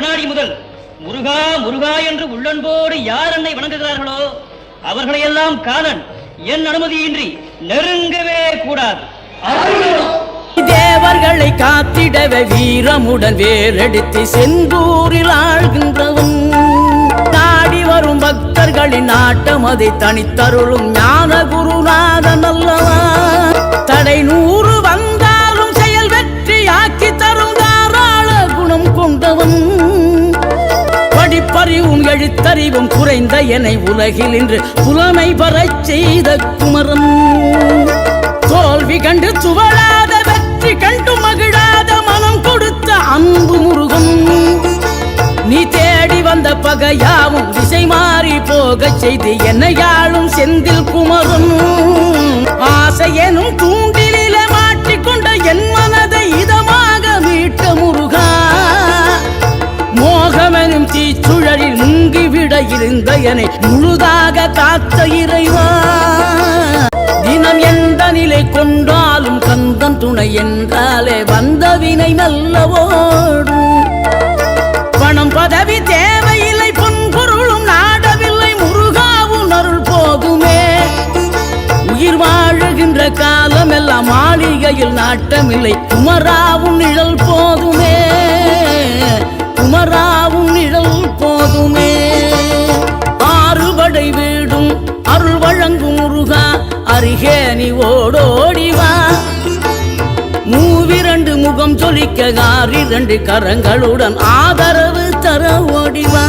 வினாடி முதல் முருகா முருகா என்று உள்ளன்போடு யார் என்னை வணங்குகிறார்களோ அவர்களையெல்லாம் காலன் என் அனுமதியின்றி நெருங்கவே கூடாது. தேவர்களை காத்திடவே வீரமுடன் வேறெடுத்து செந்தூரில் ஆழ்கின்றவன், நாடி வரும் பக்தர்களின் நாட்டம் அதை தனித்தருளும் ஞான குருநாதன் அல்லவா. தடை 100 வந்தாலும் செயல் வெற்றியாக்கி தரும் தாராள குணம் கொண்டவன், படிப்பறிவும் எழுத்தறிவும் குறைந்த என்னை உலகில் இன்று புலமை பெறச் செய்த குமரன், தோல்வி கண்டு துவளாத வெற்றி கண்டு மகிழாத மனம் கொடுத்த அன்பு முருகன், நீ தேடி வந்த பகையாவும் திசை மாறி போக செய்து என்னையாளும் செந்தில் குமரன், ஆசை எனும் தூண்டிலே மாட்டிக்கொண்ட என் மனதை இதமாக மீட்ட முருகா, மோகமெனும் தீச்சுழலில் முங்கிவிட இருந்த என்னை முழுதாக காத்த இறைவா. தினம் எந்த நிலை கொண்டாலும் கந்தன் துணை என்றாலே வந்த வினை நல்லவோடும், பணம் பதவி தேவையில்லை பொன்பொருளும் நாடவில்லை முருகாவும் அருள் போதுமே, உயிர் வாழுகின்ற காலம் எல்லாம் மாளிகையில் நாட்டமில்லை குமராவும் நிழல் போதுமே, குமராவும் நிழல் போதுமே. ஆறுபடை வீடும் அருள் வழங்கும் முருகா அருகே நீ ஓடோடிவா, மூவிரண்டு முகம் சொலிக்க 6 கரங்களுடன் ஆதரவு தர ஓடிவா.